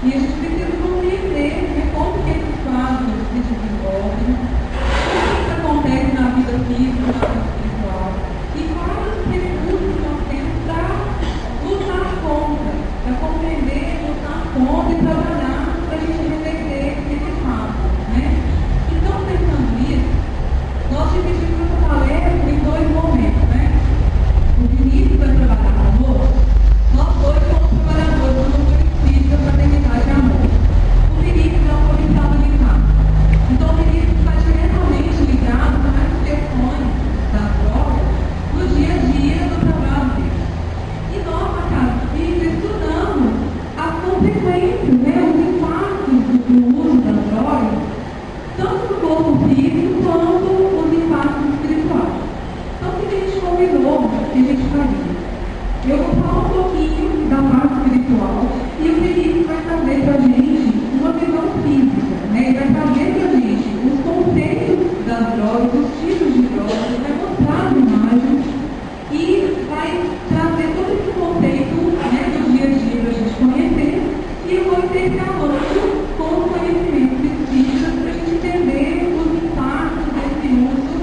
E a gente precisa compreender, né, como que esses quadros se desenvolvem, o que isso acontece na vida física, na vida espiritual, e quais os recursos nós temos para lutar contra, para compreender, lutar contra e trabalhar para a gente reverter esse fato, né? Então, pensando nisso, nós dividimos essa palestra em dois momentos, né? O Vinícius vai trabalhar conosco, nós dois somos trabalhadores do núcleo espírita Fraternidade e Amor. O Vinícius é um policial militar. Então, o Vinícius está diretamente ligado com as questões da droga no dia a dia do trabalho dele. E nós, na Casa Espírita, estudamos as consequências, né, os impactos do uso da droga, tanto no corpo físico quanto os impactos espirituais. Então, o que a gente combinou que a gente faria? Eu vou falar um pouquinho da parte espiritual e o Felipe vai trazer para a gente uma visão física, né? Ele vai trazer para a gente os conceitos das drogas, os tipos de drogas, vai mostrar as imagens e vai trazer todo esse conceito, né, do dia a dia para a gente conhecer, e eu vou intercalando com os conhecimentos espíritas para a gente entender os impactos desse uso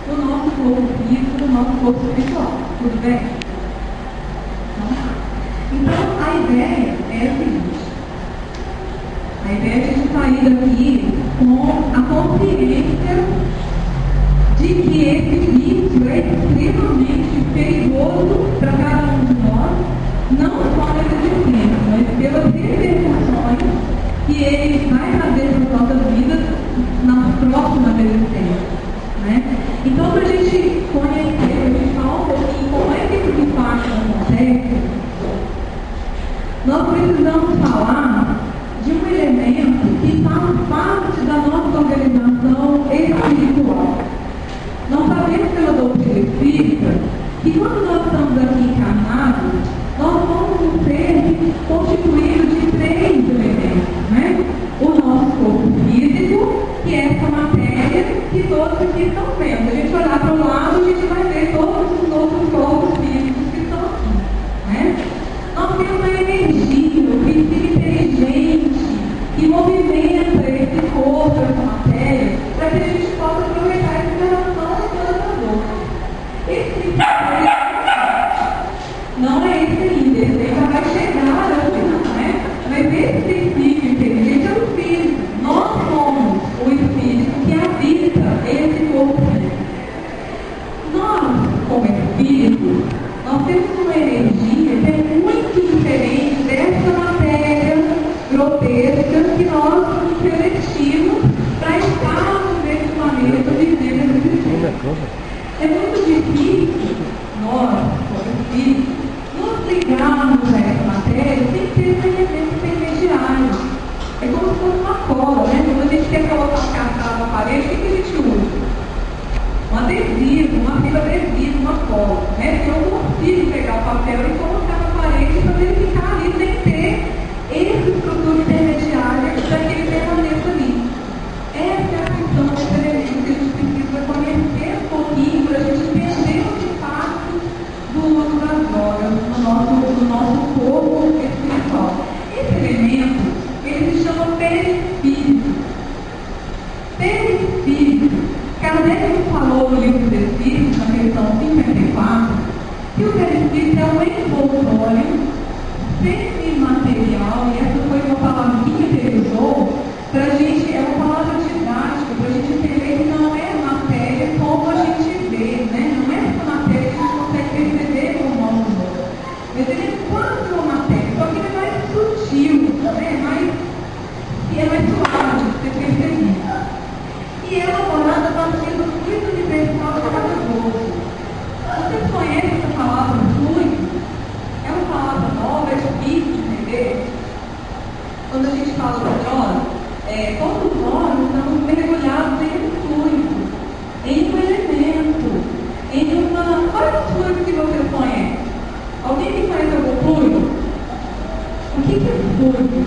no nosso corpo físico, no nosso corpo espiritual. Tudo bem? Então, a ideia é a seguinte: a ideia é a gente sair daqui com a consciência de que esse vício é extremamente perigoso para cada um de nós, não só nessa existência, mas pelas repercussões que ele vai trazer para as nossas vidas nas próximas existências, né? Então, para a gente conhecer, para a gente falar um pouquinho como é que esse impacto acontece, nós precisamos falar de um elemento que faz parte da nossa organização espiritual. Nós sabemos pela doutrina espírita que quando nós estamos aqui encarnados, nós somos um ser constituído de três elementos, né? O nosso corpo físico, que é essa matéria que todos aqui estão vendo. Se a gente olhar para o lado, a gente vai ver todos os outros corpos físicos que estão aqui, né? Nós temos a energia, o princípio inteligente que movimenta esse corpo, essa matéria, para que a gente possa aproveitar essa interação das outras. Esse princípio não é esse ainda, ele já vai chegar ao final, né? Mas esse princípio inteligente é o espírito. Nós somos o espírito que habita esse corpo. Nós, como espírito, nós temos uma energia que é muito diferente dessa matéria grotesca que nós nos revestimos para estarmos nesse planeta vivendo essa existência. É muito difícil nós, como espíritos, nos ligarmos a essa matéria sem ter esse elemento intermediário. É como se fosse uma cola, né? Quando a gente quer colocar cartaz na parede, o que a gente usa? Um adesivo, uma fita adesiva, uma cola, né? Eu não consigo pegar o papel e colocar na parede para ele ficar ali sem ter essa estrutura intermediária para que ele permaneça ali. Essa é a função desse elemento que a gente precisa conhecer um pouquinho para a gente entender os impactos do uso das drogas no nosso corpo espiritual. Esse elemento, ele se chama perispírito. Perispírito. Kardec falou no livro dos Espíritos, na questão 54, que o perispírito é um envoltório semimaterial, e essa foi uma palavrinha que ele usou para a gente, é uma palavra didática, para a gente entender que não é matéria como a gente vê, né? Não é essa matéria que a gente consegue perceber com o nosso olho. Mas ele é quase uma matéria, só que ele é mais sutil, né? É mais suave de ser percebido. E é elaborada a partir do fluido universal maravilhoso. Vocês conhecem essa palavra fluido? É uma palavra nova, é difícil de entender. Quando a gente fala de droga, todos nós estamos mergulhados em um fluido, em um elemento, em uma... Quais os fluidos que vocês conhecem? Alguém que conhece algum fluido? O que é fluido?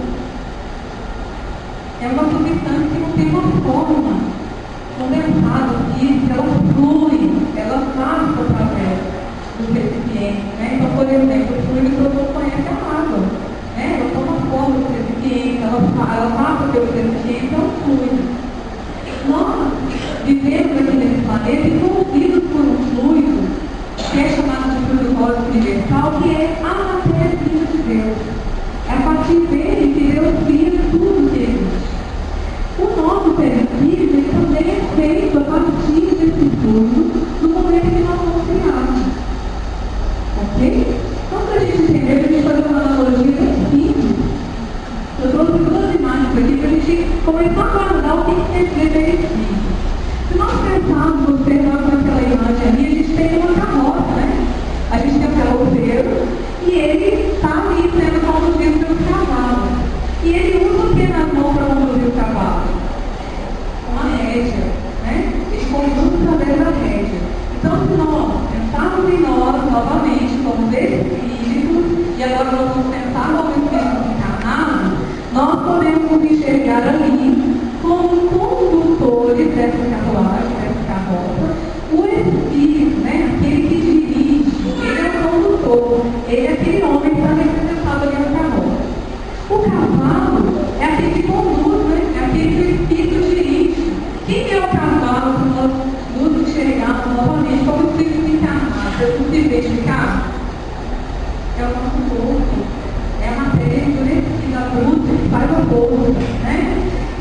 É uma substância que não tem uma forma condensada aqui, ela flui, ela passa através do recipiente, né? Então, por exemplo, o fluido que eu conhece é a água, né? Ela toma forma do recipiente, ela ela passa pelo sentido, então flui. Nós vivemos aqui nesse planeta envolvidos por um fluido que é chamado de fluido cósmico universal, que é a matéria-prima de Deus. É a partir dele que Deus cria tudo que existe. O nosso perispírito também é feito a partir desse fluido no momento que nós somos criados. Ok? Então, para a gente entender, a gente fazer uma analogia bem simples. Eu trouxe duas imagens aqui para a gente começar a guardar o que quer dizer perispírito. Se nós pensarmos, observarmos aquela imagem ali, a gente tem uma carroça, né? A gente tem um carroceiro e ele está ali sendo conduzido pelo cavalo. E ele usa o que na mão para conduzir o cavalo? Uma rédea, né? Ele conduz através da rédea. Então, se nós pensarmos em nós novamente como espíritos, e agora nós vamos pensar como espíritos encarnados, nós podemos enxergar ali como condutores dessa carruagem, dessa carroça, o espírito, né? Aquele que dirige, ele é o condutor, ele é aquele homem que está representado ali no carroça. O cavalo é aquele que conduz, né? É aquele que o espírito dirige. Quem é o cavalo que nós nos enxergamos novamente como espírito encarnado? É possível identificar? É o nosso corpo, é a matéria endurecida, bruta, que faz o corpo, né?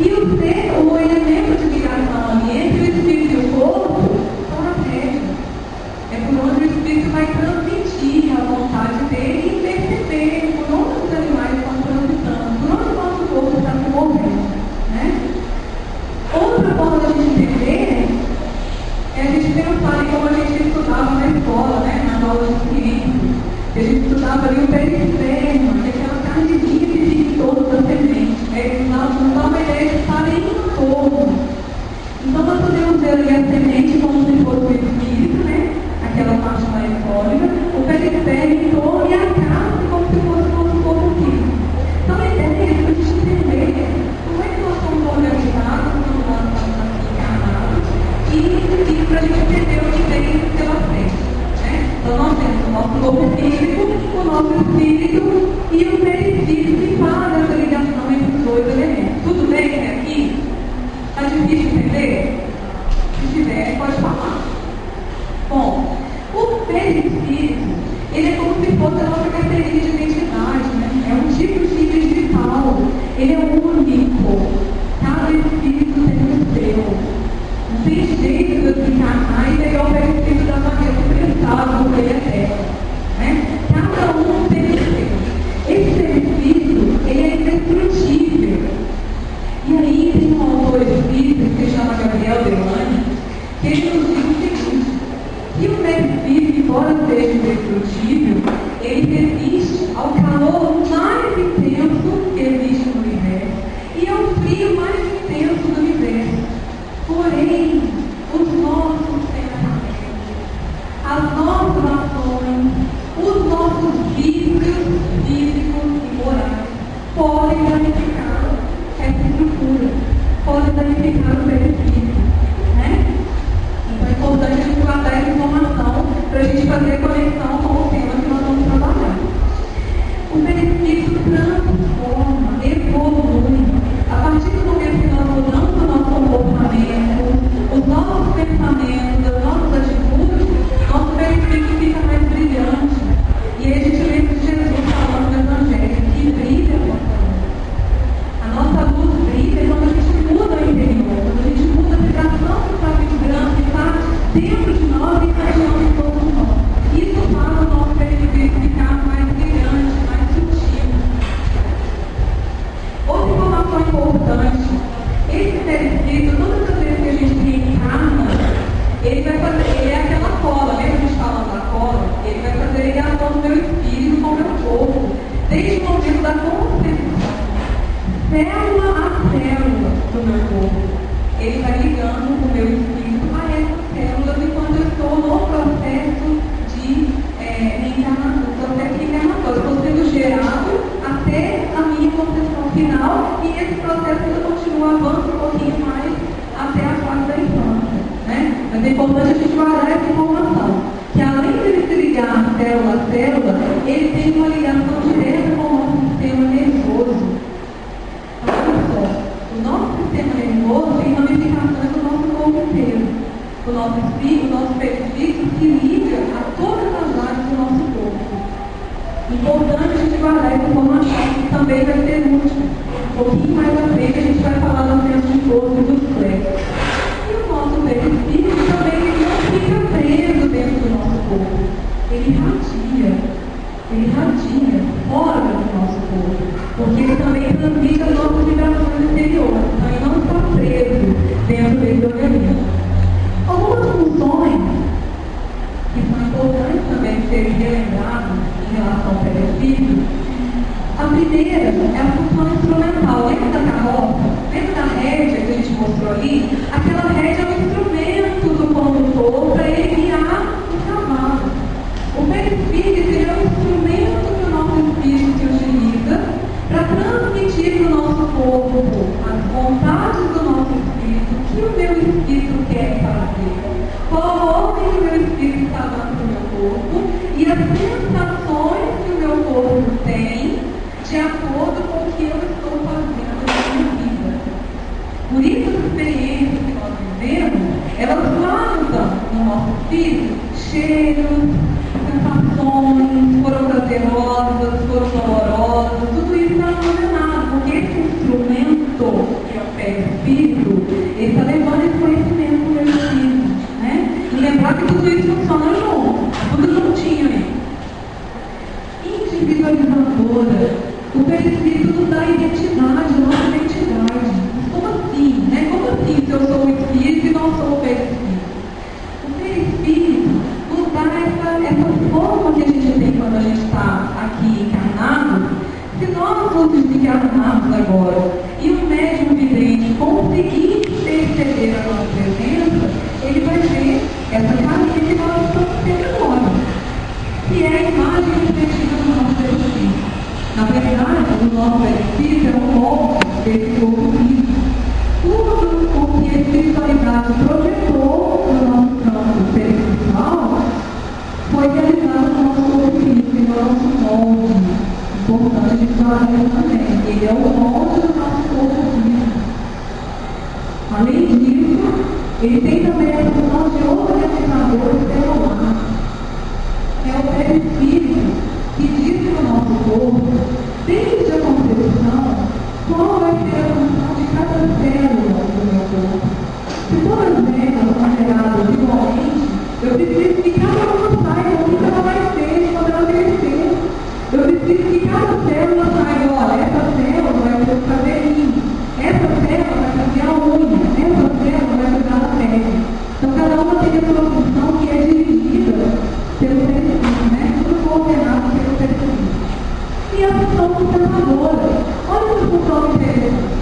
E o elemento de ligação ali entre o espírito e o corpo são as rédeas. É por onde o espírito vai transmitir a vontade dele e perceber por onde os animais estão transitando, por onde o nosso corpo está se movendo, né? Outra forma da gente entender é a gente pensar em como a gente estudava na escola, né? Nas aulas de ciência. A gente estudava ali o perisperma, que é aquela carnezinha que fica em torno da semente. Nos dá uma ideia de estar em um torno. Então nós podemos ver ali a semente como se fosse o espírito, né? Aquela parte mais sólida, o perisperma em torno e a carne como se fosse o nosso corpo físico. Então a ideia é para a gente entender como é que nós somos organizados quando nós estamos aqui encarnados e para a gente entender o que vem pela frente. Então nós temos o nosso corpo físico, o nosso espírito e o perispírito que faz essa ligação entre os dois elementos. Tudo bem até aqui? Está difícil entender? Se tiver, pode falar. Bom, o perispírito, ele é como se fosse a nossa carteirinha de identidade, né? É um tipo de digital, ele é único. Cada espírito tem o seu. Não tem jeito de explicar mais é o perispírito da maneira expressada do eterno, né? Cada um tem o seu. Esse perispírito, ele é indestrutível. E aí tem um autor espírita que se chama Gabriel Delane, que ele nos diz o seguinte: que o perispírito, embora seja indestrutível, ele resiste ao calor mais intenso que existe no universo e ao frio mais intenso do universo. Porém, os nossos pensamentos, as nossas ações, os nossos vícios físicos e morais podem danificar essa estrutura, podem danificar o perispírito, né? Então é importante a gente guardar essa informação para a gente fazer a conexão com o tema que nós vamos trabalhar. O perispírito transforma, evolui. A partir do momento que nós mudamos o nosso comportamento, os nossos pensamentos, as nossas atitudes, nosso perispírito fica mais brilhante. E aí a gente lembra de Jesus falando no Evangelho que brilha a nossa luz. A nossa luz brilha quando a gente muda o interior, quando a gente muda a vibração que está vibrando, que está dentro de nós e irradiando em todos nós. Isso faz o nosso perispírito ficar mais brilhante, mais sutil. Outra informação importante: esse perispírito, todas as vezes que a gente reencarna, ele vai fazer, ele é aquela cola, lembra que a gente falando da cola? Ele vai fazer ligação do meu espírito com o meu corpo, desde o momento da concepção, célula a célula do meu corpo. Ele vai ligando o meu espírito a essas células enquanto eu estou no processo de reencarnação, processo de reencarnação. Eu estou sendo gerado até a minha concepção final e esse processo ainda continua avançando um pouquinho mais até a fase da infância, né? Mas é importante a gente guardar essa informação, que além de ele se ligar célula a célula, ele tem uma ligação direta com o nosso sistema nervoso. também vai ser útil. Um pouquinho mais à frente a gente vai falar do tempo de força e dos flexos. E o nosso perispírito também ele não fica preso dentro do nosso corpo. Ele irradia fora do nosso corpo, porque ele também transmite as nossas vibrações exteriores, então ele não está preso dentro desse organismo. Algumas funções que são importantes também de serem relembradas em relação ao perispírito. A primeira é a função instrumental. Lembra da carroça? Lembra da rédea que a gente mostrou ali? Aquela rédea é um instrumento do condutor para ele guiar o cavalo. O perispírito é um instrumento que o nosso espírito se utiliza para transmitir para o nosso corpo as vontades do nosso espírito, o que o meu espírito quer fazer, qual a ordem que o meu espírito está dando para o meu corpo e as sensações que o meu corpo tem de acordo com o que eu estou fazendo na minha vida. Por isso, as experiências que nós vivemos, elas guardam no nosso espírito cheiros, sensações, foram prazerosas, foram dolorosas, tudo isso está armazenado, porque esse instrumento que é o perispírito, ele está levando esse conhecimento para o meu espírito, né? E lembrar que tudo isso funciona junto, tudo juntinho aí. Individualizadora. O perispírito nos dá identidade, nossa identidade. Mas como assim? Né? Como assim se eu sou o espírito e não sou o perispírito? O perispírito nos dá essa forma que a gente tem quando a gente está aqui encarnado. Se nós fôssemos encarnados agora e o médium vidente conseguir perceber a nossa presença, ele vai ver essa carinha que nós estamos tendo agora, que é a imagem refletida no nosso perispírito. Na verdade, o nosso perispírito é um molde desse corpo físico. Tudo o que a espiritualidade projetou no nosso campo perispiritual foi realizado no nosso corpo físico, no nosso molde. Importante a gente falar isso também. Ele é o molde do nosso corpo físico. Além disso, ele tem também a função de organizador celular. É o perispírito que diz para o nosso corpo, desde a concepção, qual vai ser a função de cada célula do meu corpo. Se todas elas são geradas igualmente, eu preciso que cada uma saiba o que ela vai ser quando ela crescer. Eu preciso que cada célula saiba, olha, essa célula vai ser o cabelinho, essa célula vai fazer a unha, essa célula vai cuidar da pele. Então cada uma tem a sua função que é dirigida pelo perispírito, né? Tudo coordenado pelo perispírito. E a função sustentadora. Olha essa função interessante.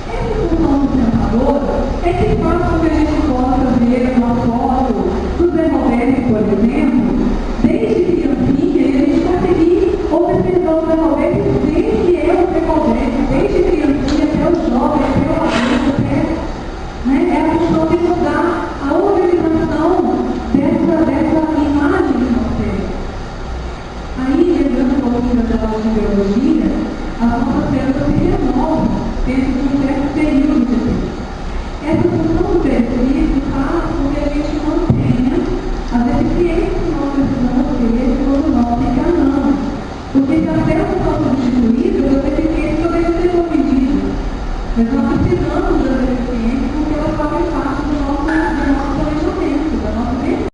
Essa função sustentadora é que faz com que a gente possa ver uma foto do Zé Roberto, por exemplo, desde criancinha, e a gente conseguir observar o Zé Roberto desde é o Zé Roberto, desde criancinha até o jovem, até o adulto, até, né? É a função de mudar a organização dessa imagem que nós temos. Aí, lembrando um pouquinho da aula de biologia, as nossas células se renovam dentro de um certo período de tempo. Essa função do perispírito faz com que a gente mantenha as eficiências que nós precisamos ter quando nós encarnamos. Porque se as células são substituídas, as eficiências poderiam ser corrigidas. Mas nós precisamos das eficiências